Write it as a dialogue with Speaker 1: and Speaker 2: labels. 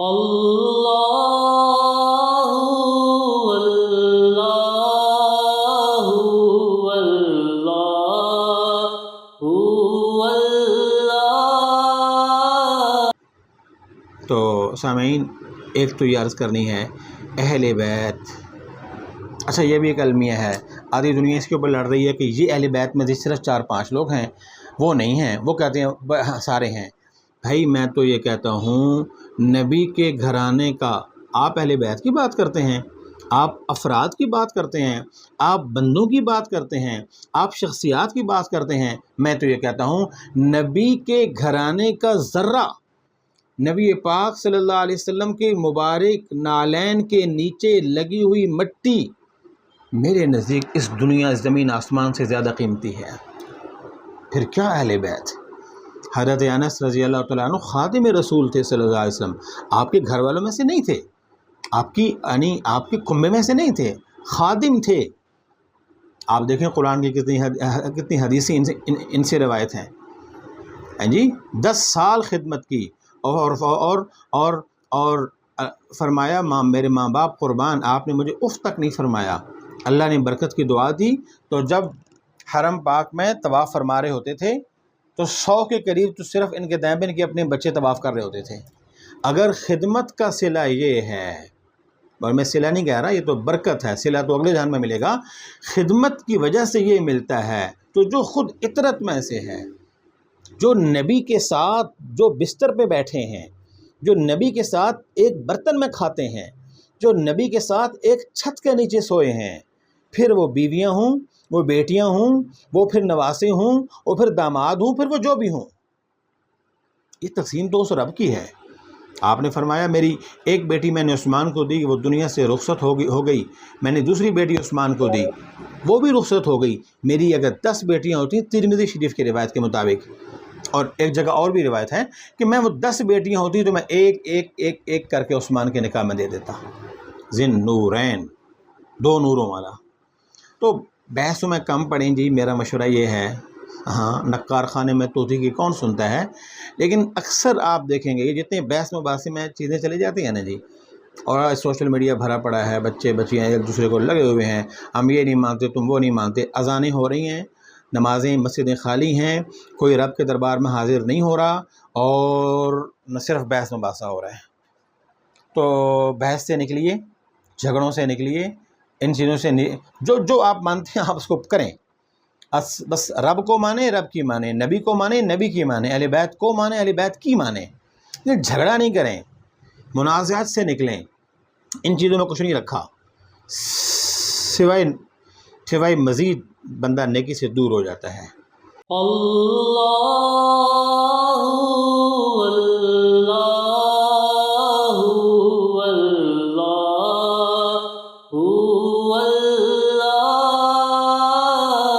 Speaker 1: اللہ اللہ اللہ۔
Speaker 2: تو سامعین، ایک تو یہ عرض کرنی ہے اہل بیت، اچھا یہ بھی ایک المیہ ہے، آدھی دنیا اس کے اوپر لڑ رہی ہے کہ یہ اہل بیت میں صرف 4-5 لوگ ہیں، وہ نہیں ہیں، وہ کہتے ہیں سارے ہیں۔ بھائی میں تو یہ کہتا ہوں نبی کے گھرانے کا آپ اہل بیت کی بات کرتے ہیں، آپ افراد کی بات کرتے ہیں، آپ بندوں کی بات کرتے ہیں، آپ شخصیات کی بات کرتے ہیں۔ میں تو یہ کہتا ہوں نبی کے گھرانے کا ذرہ، نبی پاک صلی اللہ علیہ وسلم کے مبارک نالین کے نیچے لگی ہوئی مٹی میرے نزدیک اس دنیا زمین آسمان سے زیادہ قیمتی ہے، پھر کیا اہل بیت۔ حضرت انس رضی اللہ تعالیٰ عنہ خادم رسول تھے صلی اللہ علیہ وسلم، آپ کے گھر والوں میں سے نہیں تھے، آپ کے کنبے میں سے نہیں تھے، خادم تھے۔ آپ دیکھیں قرآن کی کتنی حدیثیں ان سے روایت ہیں، جی 10 سال خدمت کی اور فرمایا میرے ماں باپ قربان، آپ نے مجھے اف تک نہیں فرمایا۔ اللہ نے برکت کی دعا دی، تو جب حرم پاک میں طواف فرما رہے ہوتے تھے تو 100 کے قریب تو صرف ان کے دائیں بائیں کے اپنے بچے طواف کر رہے ہوتے تھے۔ اگر خدمت کا صلہ یہ ہے، اور میں صلہ نہیں کہہ رہا، یہ تو برکت ہے، صلہ تو اگلے جہان میں ملے گا، خدمت کی وجہ سے یہ ملتا ہے، تو جو خود اطرت میں سے ہے، جو نبی کے ساتھ جو بستر پہ بیٹھے ہیں، جو نبی کے ساتھ ایک برتن میں کھاتے ہیں، جو نبی کے ساتھ ایک چھت کے نیچے سوئے ہیں، پھر وہ بیویاں ہوں، وہ بیٹیاں ہوں، وہ پھر نواسے ہوں، وہ پھر داماد ہوں، پھر وہ جو بھی ہوں، یہ تقسیم تو اس رب کی ہے۔ آپ نے فرمایا میری ایک بیٹی میں نے عثمان کو دی، وہ دنیا سے رخصت ہو گئی، میں نے دوسری بیٹی عثمان کو دی، وہ بھی رخصت ہو گئی۔ میری اگر 10 بیٹیاں ہوتی، ترمذی شریف کی روایت کے مطابق، اور ایک جگہ اور بھی روایت ہے کہ میں وہ 10 بیٹیاں ہوتی تو میں ایک ایک ایک ایک کر کے عثمان کے نکاح میں دے دیتا، ذن نورین، 2 نوروں والا۔ تو بحثوں میں کم پڑیں جی، میرا مشورہ یہ ہے، ہاں نقار خانے میں طوطی کی کون سنتا ہے، لیکن اکثر آپ دیکھیں گے یہ جتنے بحث مباحثے میں چیزیں چلی جاتی ہیں نا جی، اور سوشل میڈیا بھرا پڑا ہے، بچے بچیاں ایک دوسرے کو لگے ہوئے ہیں، ہم یہ نہیں مانتے تم وہ نہیں مانتے، اذانیں ہو رہی ہیں، نمازیں مسجدیں خالی ہیں، کوئی رب کے دربار میں حاضر نہیں ہو رہا، اور نہ صرف بحث مباحثہ ہو رہا ہے۔ تو بحث سے نکلیے، جھگڑوں سے نکلیے، ان چیزوں سے جو آپ مانتے ہیں آپ اس کو کریں، بس رب کو مانیں، رب کی مانیں، نبی کو مانیں، نبی کی مانیں، اہل بیت کو مانیں، اہل بیت کی مانیں، یہ جھگڑا نہیں کریں، منازعات سے نکلیں، ان چیزوں میں کچھ نہیں رکھا، سوائے مزید بندہ نیکی سے دور ہو جاتا ہے۔
Speaker 1: اللہ